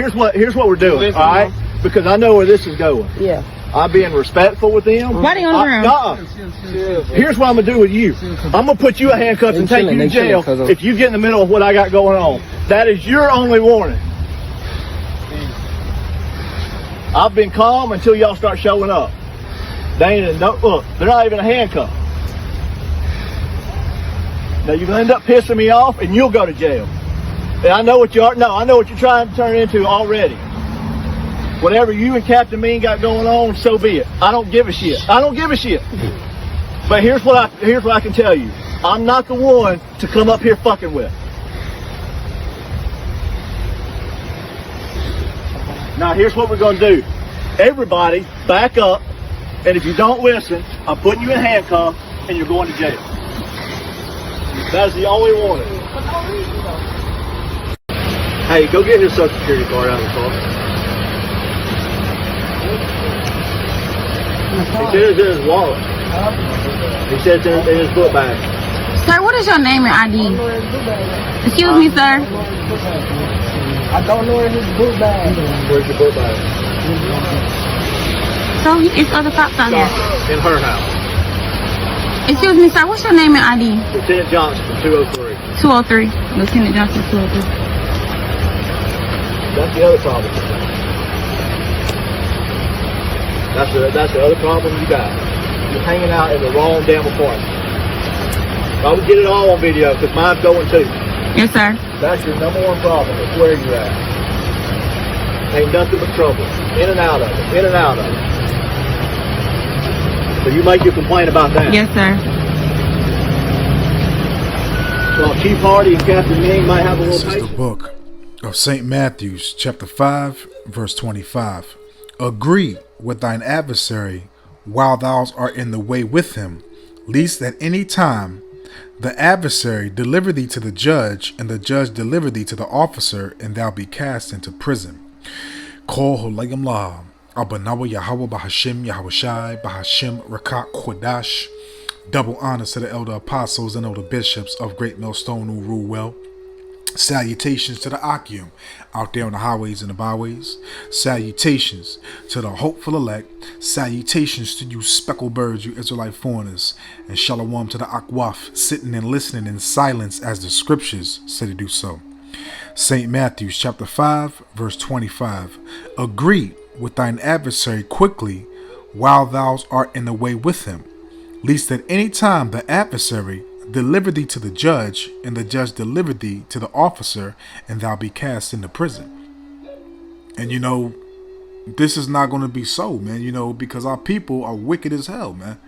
here's what we're doing, all right? Because I know where this is going. Yeah. I'm being respectful with them. Why they on the ground? Here's what I'm gonna do with you. I'm gonna put you in handcuffs and take you to jail if you get in the middle of what I got going on. That is your only warning. I've been calm until y'all start showing up. They ain't look, they're not even a handcuff. Now you're gonna end up pissing me off and you'll go to jail. And I know what you are. No, I know what you're trying to turn into already. Whatever you and Captain Mean got going on, so be it. I don't give a shit. I don't give a shit. But here's what I can tell you. I'm not the one to come up here fucking with. Now here's what we're gonna do. Everybody back up, and if you don't listen, I'm putting you in handcuffs and you're going to jail. That is the only warning. Hey, go get his social security card out of the car. He said it's in his wallet. He said it's in his book bag. Sir, what is your name and ID? Excuse me, sir. I don't know in his book bag. Where's your book bag? So it's other cops out here. In her house. Excuse me, sir. What's your name and ID? Lieutenant Johnson, 203. 203. Lieutenant Johnson, 203. That's the other problem. That's the other problem you got. You're hanging out in the wrong damn apartment. I would get it all on video because mine's going too. Yes, sir. That's your number one problem, is where you're at. Ain't nothing but trouble. In and out of it. In and out of it. So you make your complaint about that. Yes, sir. So Chief Hardy and Captain Ming might have a little This is patience. the book of St. Matthew, chapter 5, verse 25. Agree with thine adversary while thou art in the way with him, lest at any time the adversary deliver thee to the judge, and the judge deliver thee to the officer, and thou be cast into prison. Kol holayim la, abanawa Yahweh bahashim Yahushai bahashim Rakak Kodash. Double honors to the elder apostles and elder bishops of Great Millstone who rule well. Salutations to the Akim out there on the highways and the byways. Salutations to the hopeful elect. Salutations to you speckled birds, you Israelite foreigners. And shalom to the Akwaf, sitting and listening in silence as the scriptures say to do so. St. Matthew chapter 5 verse 25. Agree with thine adversary quickly while thou art in the way with him, lest at any time the adversary deliver thee to the judge, and the judge deliver thee to the officer, and thou be cast into prison. And you know, this is not going to be so, man, you know, because our people are wicked as hell, man.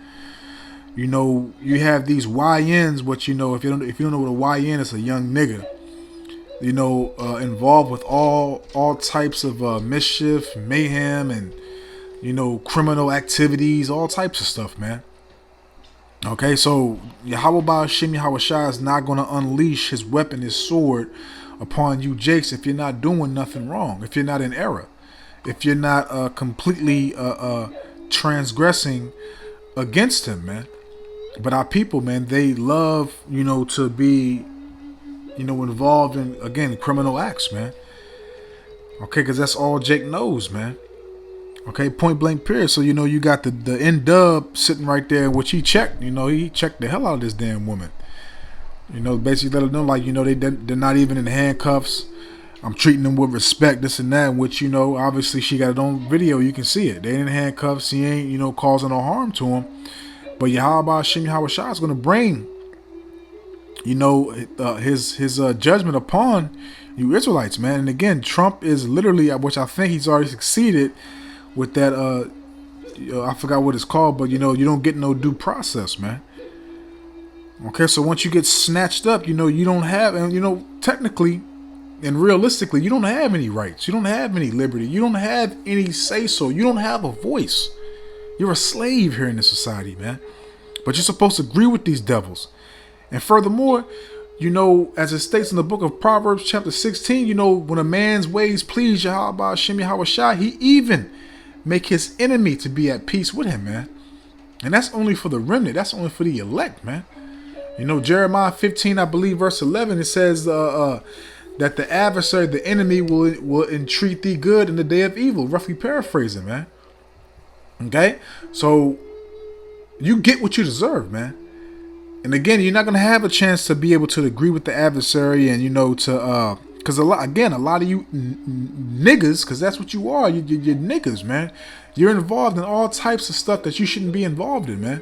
You know, you have these YNs, which, you know, if you don't know what a YN is, a young nigga, you know, involved with all types of mischief, mayhem, and, you know, criminal activities, all types of stuff, man. Okay, so Yahweh Ba'ashim Yahushai is not going to unleash his weapon, his sword, upon you jakes if you're not doing nothing wrong, if you're not in error, if you're not completely transgressing against him, man. But our people, man, they love, you know, to be, you know, involved in, again, criminal acts, man. Okay, because that's all Jake knows, man. Okay, point blank period. So, you know, you got the N-Dub sitting right there, which he checked. You know, he checked the hell out of this damn woman. You know, basically let her know, like, you know, they're not even in handcuffs. I'm treating them with respect, this and that, which, you know, obviously she got it on video. You can see it. They ain't in handcuffs. He ain't, you know, causing no harm to him. But Yahweh Shem Yahushua is going to bring, you know, his judgment upon you Israelites, man. And again, Trump is literally, which I think he's already succeeded with that, I forgot what it's called, but, you know, you don't get no due process, man. Okay, so once you get snatched up, you know, you don't have, and, you know, technically and realistically, you don't have any rights. You don't have any liberty. You don't have any say-so. You don't have a voice. You're a slave here in this society, man. But you're supposed to agree with these devils. And furthermore, you know, as it states in the book of Proverbs chapter 16, you know, when a man's ways please Yahweh Shem Yahushai, he even make his enemy to be at peace with him, man. And that's only for the remnant. That's only for the elect, man. You know, Jeremiah 15, I believe, verse 11, it says, that the adversary, the enemy, will entreat thee good in the day of evil. Roughly paraphrasing, man. Okay? So you get what you deserve, man. And again, you're not gonna have a chance to be able to agree with the adversary, and because a lot of you niggas, because that's what you are. You're niggas, man. You're involved in all types of stuff that you shouldn't be involved in, man.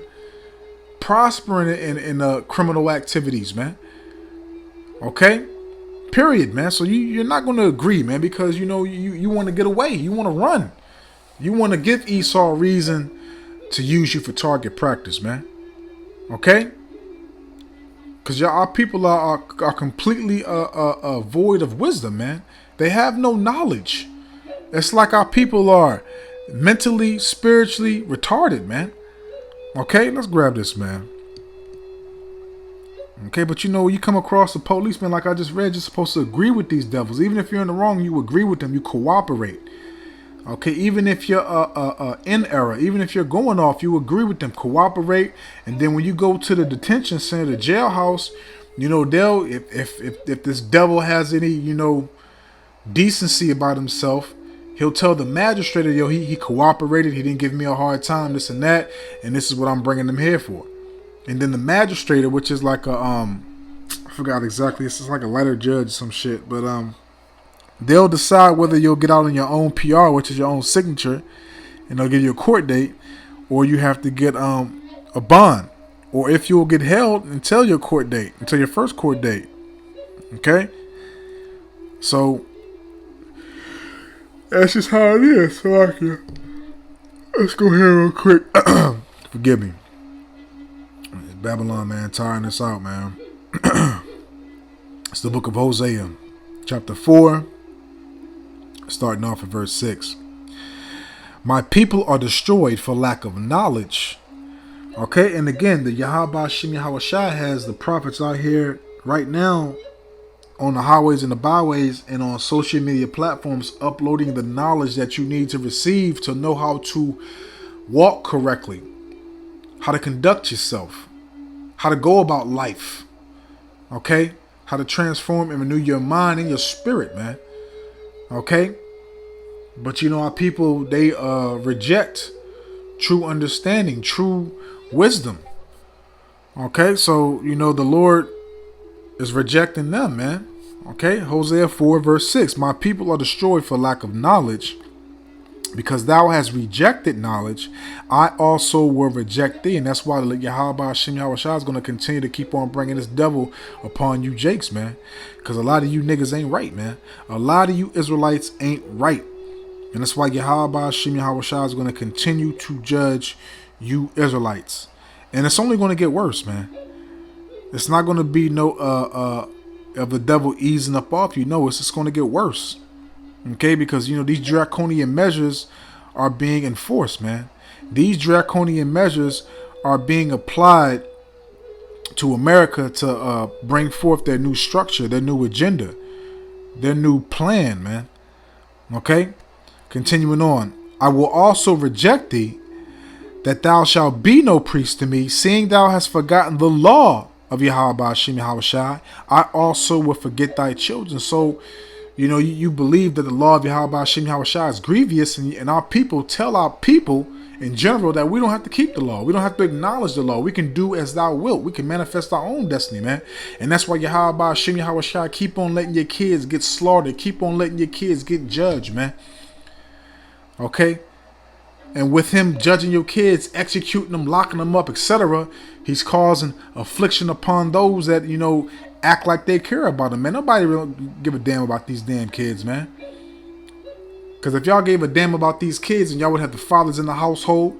Prospering in criminal activities, man. Okay, period, man. So you're not gonna agree, man, because you want to get away. You want to run. You want to give Esau reason to use you for target practice, man. Okay. Because our people are completely void of wisdom, man. They have no knowledge. It's like our people are mentally, spiritually retarded, man. Okay, let's grab this, man. Okay, but you come across a policeman like I just read, you're supposed to agree with these devils. Even if you're in the wrong, you agree with them. You cooperate. Okay, even if you're in error, even if you're going off, you agree with them, cooperate, and then when you go to the detention center, the jailhouse, they'll if this devil has any decency about himself, he'll tell the magistrate, yo, he cooperated, he didn't give me a hard time, this and that, and this is what I'm bringing him here for. And then the magistrate, which is like I forgot exactly, it's just like a lighter judge or some shit, but they'll decide whether you'll get out on your own PR, which is your own signature, and they'll give you a court date, or you have to get a bond, or if you'll get held until your first court date. Okay? So that's just how it is. So let's go here real quick. Forgive me. Babylon, man, tiring us out, man. It's the book of Hosea, chapter 4. Starting off at verse 6. My people are destroyed for lack of knowledge. Okay, and again, the Yahweh Shem Yahushua has the prophets out here right now on the highways and the byways and on social media platforms uploading the knowledge that you need to receive to know how to walk correctly, how to conduct yourself, how to go about life. Okay, how to transform and renew your mind and your spirit, man. Okay, but our people, they reject true understanding, true wisdom. Okay, so the Lord is rejecting them, man. Okay, Hosea 4 verse 6. My people are destroyed for lack of knowledge. Because thou hast rejected knowledge, I also will reject thee. And that's why Yahweh Shem Yahushua is going to continue to keep on bringing this devil upon you jakes, man. Because a lot of you niggas ain't right, man. A lot of you Israelites ain't right. And that's why Yahweh Shem Yahushua is going to continue to judge you Israelites. And it's only going to get worse, man. It's not going to be no of the devil easing up off you. No, it's just going to get worse. Okay, because these draconian measures are being enforced, man. These draconian measures are being applied to America to bring forth their new structure, their new agenda, their new plan, man. Okay, continuing on. I will also reject thee, that thou shalt be no priest to me, seeing thou hast forgotten the law of Yahweh Shem Yahushua. I also will forget thy children. So you believe that the law of Yahweh Shem Yahushua is grievous, and our people tell our people in general that we don't have to keep the law. We don't have to acknowledge the law. We can do as thou wilt. We can manifest our own destiny, man. And that's why Yahweh Shem Yahushua keep on letting your kids get slaughtered. Keep on letting your kids get judged, man. Okay? And with him judging your kids, executing them, locking them up, etc., he's causing affliction upon those that, act like they care about them, man. Nobody really give a damn about these damn kids, man. Because if y'all gave a damn about these kids and y'all would have the fathers in the household,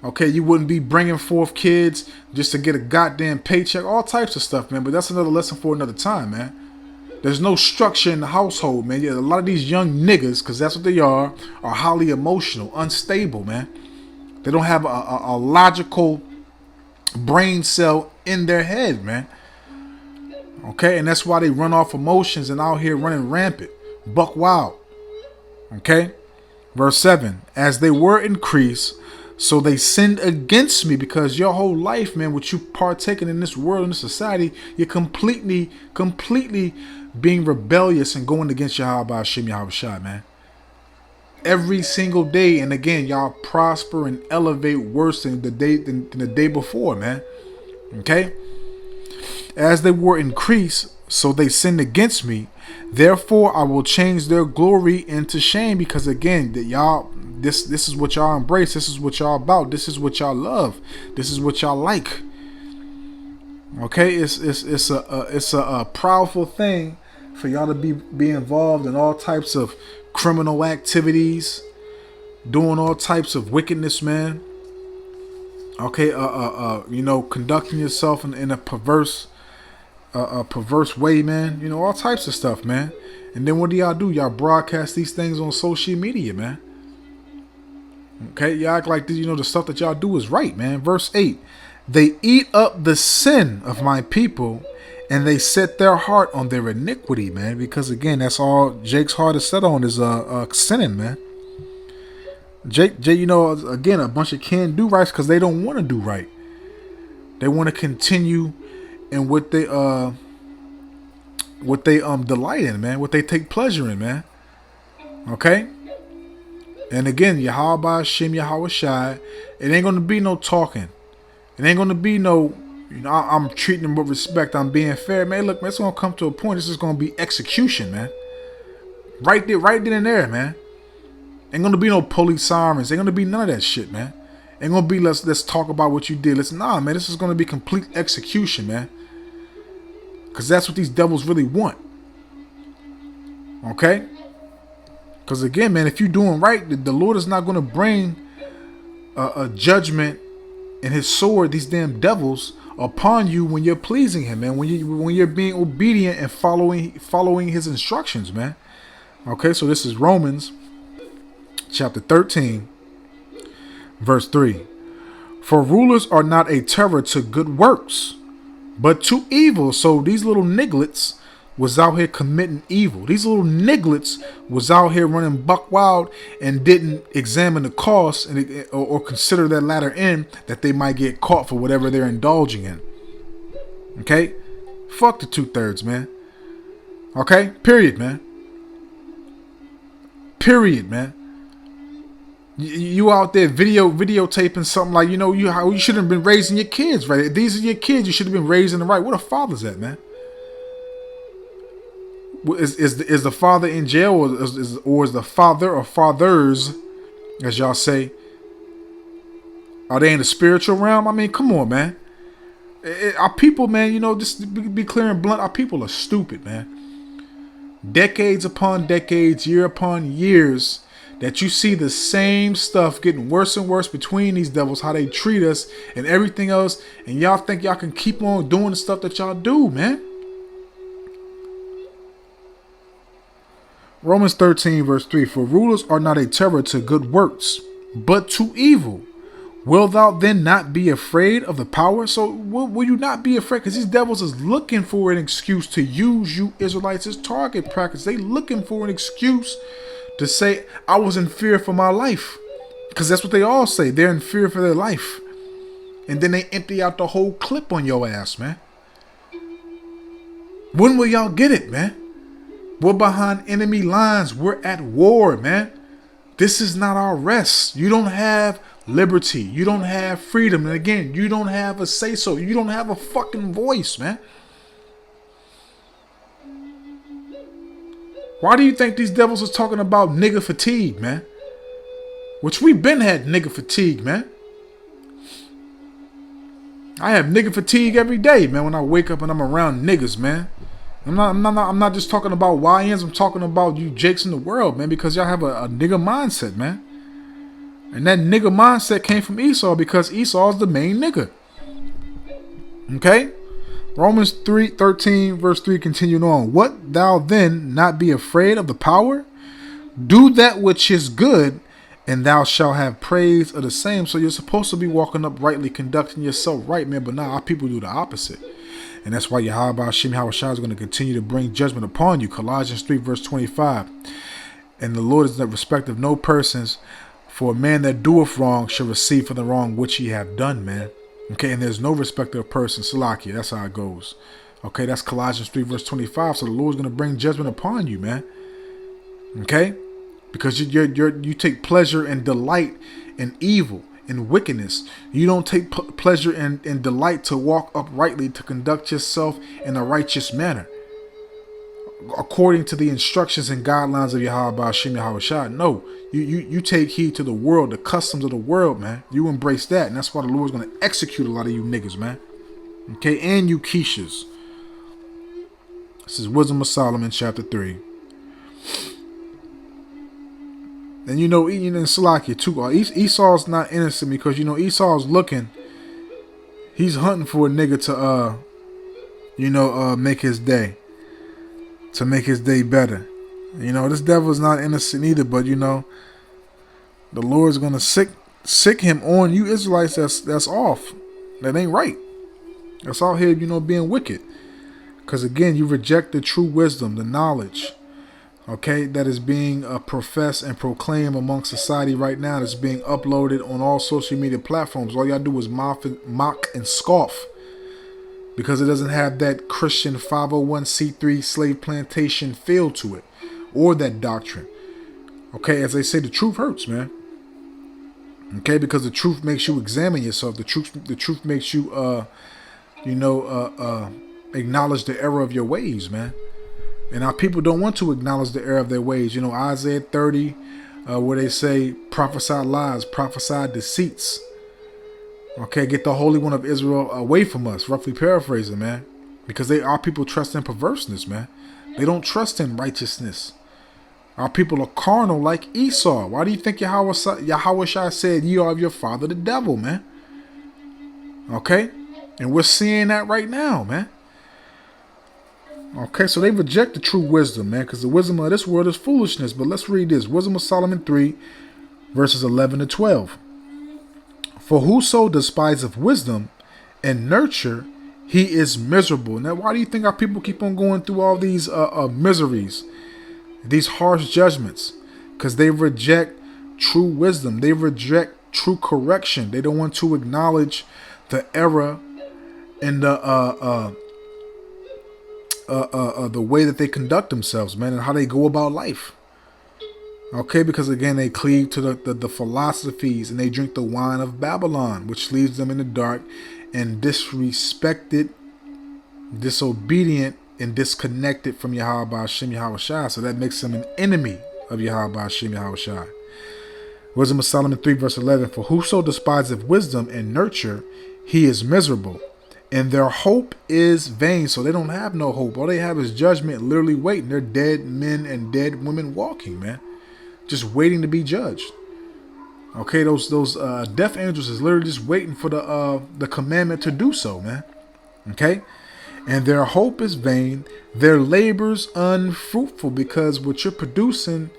okay, you wouldn't be bringing forth kids just to get a goddamn paycheck, all types of stuff, man. But that's another lesson for another time, man. There's no structure in the household, man. Yeah, a lot of these young niggas, because that's what they are highly emotional, unstable, man. They don't have a logical brain cell in their head, man. Okay, and that's why they run off emotions and out here running rampant, buck wild. Okay, verse 7. As they were increased, So they sinned against me, because your whole life, man, what you partaking in this world, in this society, you're completely being rebellious and going against Yahweh Hashem Yahushua, man. Every single day. And again, y'all prosper and elevate worse than the day before, man. Okay? As they were increased, so they sinned against me. Therefore, I will change their glory into shame, because again, that y'all, this is what y'all embrace. This is what y'all about. This is what y'all love. This is what y'all like. Okay, it's a powerful thing for y'all to be involved in all types of criminal activities, doing all types of wickedness, man. Okay, conducting yourself in a perverse way, man. You know, all types of stuff, man. And then what do y'all do? Y'all broadcast these things on social media, man. Okay, y'all act like the stuff that y'all do is right, man. Verse 8, they eat up the sin of my people, and they set their heart on their iniquity, man. Because again, that's all Jake's heart is set on, is sinning, man. Jake, again, a bunch of can't do rights because they don't want to do right. They want to continue in what they delight in, man. What they take pleasure in, man. Okay. And again, Yahweh Hashem Yahweh Shai, it ain't gonna be no talking. It ain't gonna be no, I'm treating them with respect. I'm being fair, man. Look, man, it's gonna come to a point. This is gonna be execution, man. Right there, right then and there, man. Ain't gonna be no police sirens. Ain't gonna be none of that shit, man. Ain't gonna be let's talk about what you did. Nah, man. This is gonna be complete execution, man. Cause that's what these devils really want. Okay. Because again, man, if you're doing right, the Lord is not going to bring a judgment and his sword, these damn devils, upon you when you're pleasing him, man. When you're being obedient and following his instructions, man. Okay, so this is Romans chapter 13, verse 3. For rulers are not a terror to good works, but to evil. So these little nigglets was out here committing evil. These little nigglets was out here running buck wild and didn't examine the cost or consider that latter end that they might get caught for whatever they're indulging in. Okay? Fuck the 2/3, man. Okay? Period, man. Period, man. You out there videotaping something like, how you should have been raising your kids, right? These are your kids. You should have been raising them right. What a father's at, man? Is the father in jail, or is the father or fathers, as y'all say, are they in the spiritual realm? I mean, come on, man. Our people, man, just to be clear and blunt, our people are stupid, man. Decades upon decades, year upon years, that you see the same stuff getting worse and worse between these devils, how they treat us and everything else, and y'all think y'all can keep on doing the stuff that y'all do, man. Romans 13, verse 3. For rulers are not a terror to good works, but to evil. Will thou then not be afraid of the power? So will you not be afraid? Because these devils is looking for an excuse to use you Israelites as target practice. They looking for an excuse to say, I was in fear for my life. Because that's what they all say. They're in fear for their life. And then they empty out the whole clip on your ass, man. When will y'all get it, man? We're behind enemy lines. We're at war, man. This is not our rest. You don't have liberty. You don't have freedom. And again, you don't have a say-so. You don't have a fucking voice, man. Why do you think these devils are talking about nigga fatigue, man? Which we been had nigga fatigue, man. I have nigga fatigue every day, man, when I wake up and I'm around niggas, man. I'm not just talking about YNs. I'm talking about you Jakes in the world, man, because y'all have a nigga mindset, man. And that nigga mindset came from Esau because Esau is the main nigga. Okay? Romans 3:13, verse 3, continuing on. What thou then not be afraid of the power? Do that which is good, and thou shalt have praise of the same. So you're supposed to be walking uprightly, conducting yourself right, man. But now our people do the opposite. And that's why Yahweh Hashem Yahweh Shai is going to continue to bring judgment upon you. Colossians 3, verse 25. And the Lord is in respect of no persons, For a man that doeth wrong shall receive for the wrong which he have done, man. Okay, and there's no respect of a person. Salakia, that's how it goes. Okay, that's Colossians 3 verse 25. So the Lord's going to bring judgment upon you, man. Okay, because you take pleasure and delight in evil and wickedness. You don't take pleasure and delight to walk uprightly, to conduct yourself in a righteous manner, according to the instructions and guidelines of Yahweh Hashem Yahushua. No, you take heed to the world, the customs of the world, man. You embrace that, and that's why the Lord's going to execute a lot of you niggas, man. Okay, and you Keishas. This is Wisdom of Solomon, chapter 3. And in Salakia too, Esau's not innocent because Esau's looking. He's hunting for a nigga to make his day. To make his day better. This devil's not innocent either, but the Lord's gonna sick him on you Israelites that's off. That ain't right. That's out here, being wicked. Because again, you reject the true wisdom, the knowledge, okay, that is being professed and proclaimed among society right now. That's being uploaded on all social media platforms. All y'all do is mock and scoff. Because it doesn't have that Christian 501c3 slave plantation feel to it, or that doctrine. Okay, as they say, the truth hurts, man. Okay, because the truth makes you examine yourself. The truth makes you, acknowledge the error of your ways, man. And our people don't want to acknowledge the error of their ways. Isaiah 30, where they say, prophesy lies, prophesy deceits. Okay, get the Holy One of Israel away from us, roughly paraphrasing, man. Because our people trust in perverseness, man. They don't trust in righteousness. Our people are carnal like Esau. Why do you think Yahweh said, ye are of your father the devil, man? Okay? And we're seeing that right now, man. Okay, so they reject the true wisdom, man, because the wisdom of this world is foolishness. But let's read this. Wisdom of Solomon 3, verses 11 to 12. For whoso despiseth wisdom and nurture, he is miserable. Now, why do you think our people keep on going through all these miseries, these harsh judgments? Because they reject true wisdom. They reject true correction. They don't want to acknowledge the error and the way that they conduct themselves, man, and how they go about life. Okay, because again, they cleave to the philosophies and they drink the wine of Babylon, which leaves them in the dark and disrespected, disobedient, and disconnected from Yahweh Hashem Yahushua. So that makes them an enemy of Yahweh Hashem Yahushua. Wisdom of Solomon 3 verse 11. For whoso despiseth wisdom and nurture, he is miserable, and their hope is vain. So they don't have no hope. All they have is judgment, literally waiting. They're dead men and dead women walking, man. Just waiting to be judged. Okay, those death angels is literally just waiting for the commandment to do so, man. Okay, and their hope is vain, their labors unfruitful, because what you're producing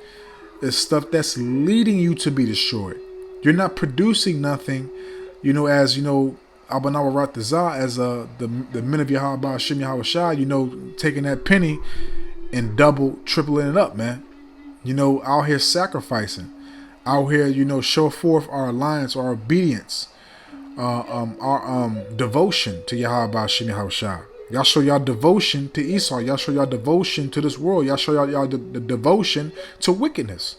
is stuff that's leading you to be destroyed. You're not producing nothing, as Abanawa Ratazah, as the men of Yahweh Hashem Yahushua, taking that penny and tripling it up, man. Out here sacrificing, out here, show forth our alliance, our obedience, our devotion to Yahweh Hashem Yahushua. Y'all show y'all devotion to Esau. Y'all show y'all devotion to this world. Y'all show y'all the devotion to wickedness.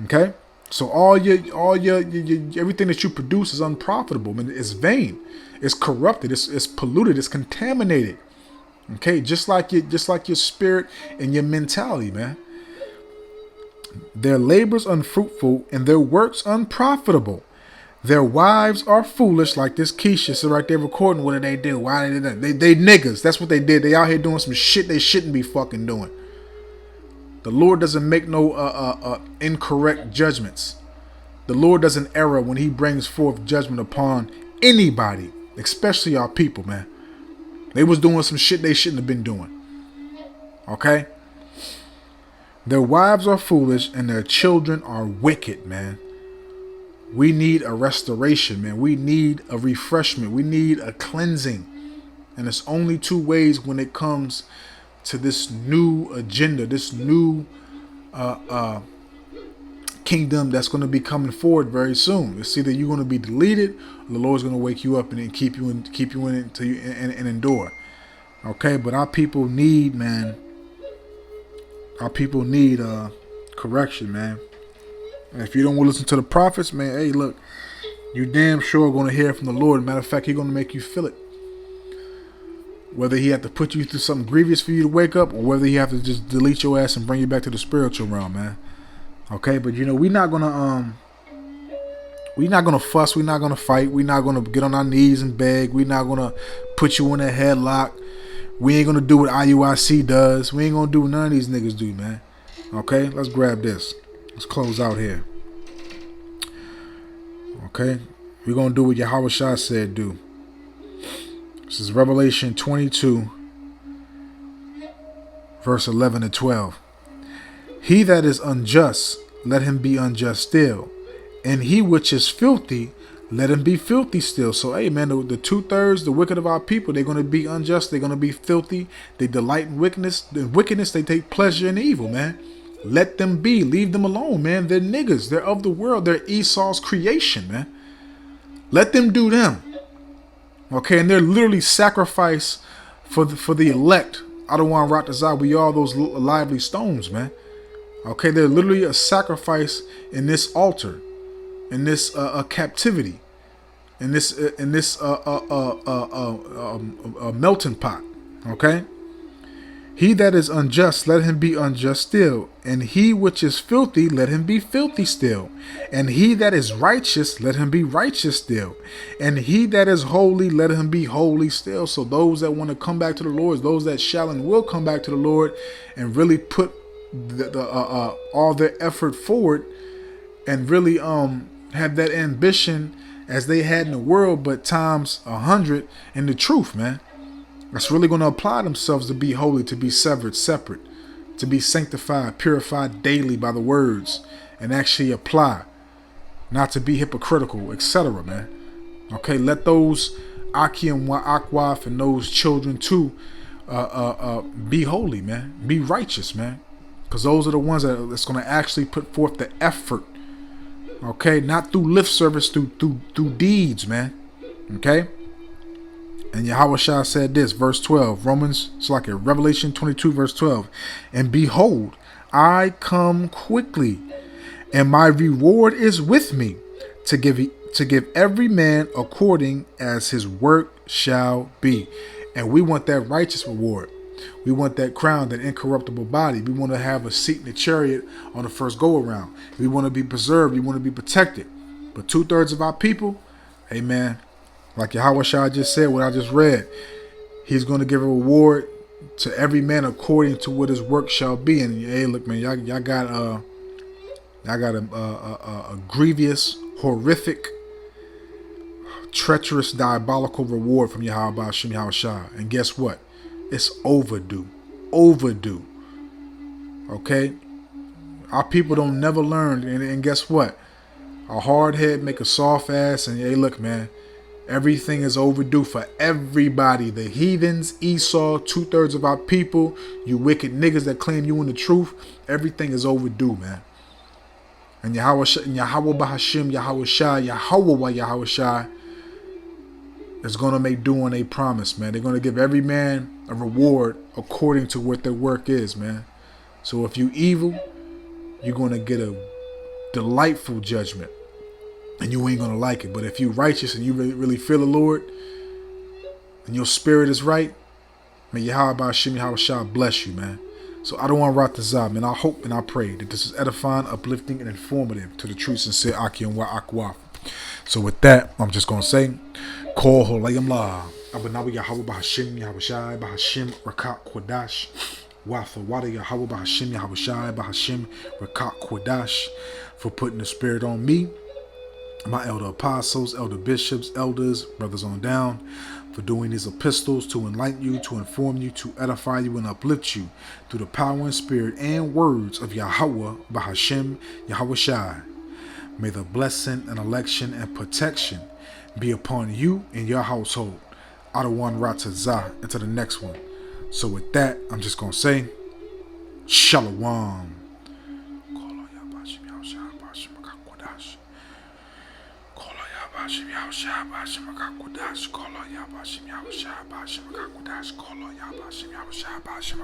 Okay, so all your everything that you produce is unprofitable, and it's vain, it's corrupted, it's polluted, it's contaminated. Okay, just like your spirit and your mentality, man. Their labors unfruitful and their works unprofitable. Their wives are foolish, like this Keisha. So right there recording, what did they do? Why did they do that? They niggas. That's what they did. They out here doing some shit they shouldn't be fucking doing. The Lord doesn't make no incorrect judgments. The Lord doesn't err when he brings forth judgment upon anybody, especially our people, man. They was doing some shit they shouldn't have been doing. Okay? Their wives are foolish and their children are wicked, man. We need a restoration, man. We need a refreshment. We need a cleansing. And it's only two ways when it comes to this new agenda, this new kingdom that's going to be coming forward very soon. It's either you're going to be deleted, or the Lord's going to wake you up and then keep you in it until you and endure. Okay, but our people need, man. Our people need correction, man. And if you don't want to listen to the prophets, man, hey, look, you damn sure going to hear from the Lord. Matter of fact, He's going to make you feel it. Whether He have to put you through something grievous for you to wake up, or whether He have to just delete your ass and bring you back to the spiritual realm, man. Okay, but you know, we're not gonna fuss, we're not gonna fight, we're not gonna get on our knees and beg, we're not gonna put you in a headlock. We ain't gonna do what IUIC does. We ain't gonna do what none of these niggas do, man. Okay, let's grab this. Let's close out here. Okay, we're gonna do what Yahweh Shah said do. This is Revelation 22, verse 11 and 12. He that is unjust, let him be unjust still. And he which is filthy, let him be filthy still. So, hey, man, the 2/3, the wicked of our people, they're going to be unjust. They're going to be filthy. They delight in wickedness. In wickedness, they take pleasure in evil, man. Let them be. Leave them alone, man. They're niggas. They're of the world. They're Esau's creation, man. Let them do them. Okay, and they're literally sacrifice for the elect. I don't want to rot the we all those lively stones, man. Okay, they're literally a sacrifice in this altar, in this captivity, in this melting pot. Okay, he that is unjust, let him be unjust still, and he which is filthy, let him be filthy still, and he that is righteous, let him be righteous still, and he that is holy, let him be holy still. So those that want to come back to the Lord, those that shall and will come back to the Lord, and really put all their effort forward, and really have that ambition as they had in the world, but times 100 in the truth, man. That's really going to apply themselves to be holy, to be severed, separate, to be sanctified, purified daily by the words, and actually apply, not to be hypocritical, etc., man. Okay, let those Aki and Akwaf and those children too be holy, man. Be righteous, man. Because those are the ones that's going to actually put forth the effort. Okay, not through lip service, through deeds, man. Okay. And Yahweh Shah said this, verse 12, Revelation 22, verse 12. And behold, I come quickly, and my reward is with me, to give every man according as his work shall be. And we want that righteous reward. We want that crown, that incorruptible body. We want to have a seat in the chariot on the first go around. We want to be preserved. We want to be protected. But 2/3 of our people, amen, like Yahweh Shah just said, what I just read, He's going to give a reward to every man according to what his work shall be. And hey, look, man, y'all got a grievous, horrific, treacherous, diabolical reward from Yahweh Hashem Yahweh Shah. And guess what? It's overdue. Overdue. Okay? Our people don't never learn. And guess what? A hard head make a soft ass. And hey, look, man, everything is overdue for everybody. The heathens, Esau, 2/3 of our people, you wicked niggas that claim you in the truth. Everything is overdue, man. And Yahweh Bahashim, Yahweh Shah, Yahweh Shah is going to make due on a promise, man. They're going to give every man a reward according to what their work is, man. So if you evil, you're going to get a delightful judgment, and you ain't going to like it. But if you righteous and you really feel the Lord, and your spirit is right, may Yahweh Bahashim, Yahweh Shah bless you, man. So I don't want to rot the zah, man. I hope and I pray that this is edifying, uplifting, and informative to the true, sincere Aki and Akwaf. So with that, I'm just going to say, Kol Holayim La, Abanawi Yahweh Bahashim, Yahweh Shai, Bahashim, Rakat Kwadash, Watha Wada Yahweh Bahashim, Yahweh Shai, Bahashim, Rakat Kwadash, for putting the spirit on me, my elder apostles, elder bishops, elders, brothers on down, for doing these epistles to enlighten you, to inform you, to edify you, and uplift you through the power and spirit and words of Yahweh Bahashim, Yahweh Shai. May the blessing and election and protection be upon you and your household. Out of one Ratazah into the next one. So with that, I'm just going to say, Shalom. Yahushua Bashim Akakudash Kolo Yabashim Yahushua Bashim Akakudash Kolo Yabashim Yahushua Bashim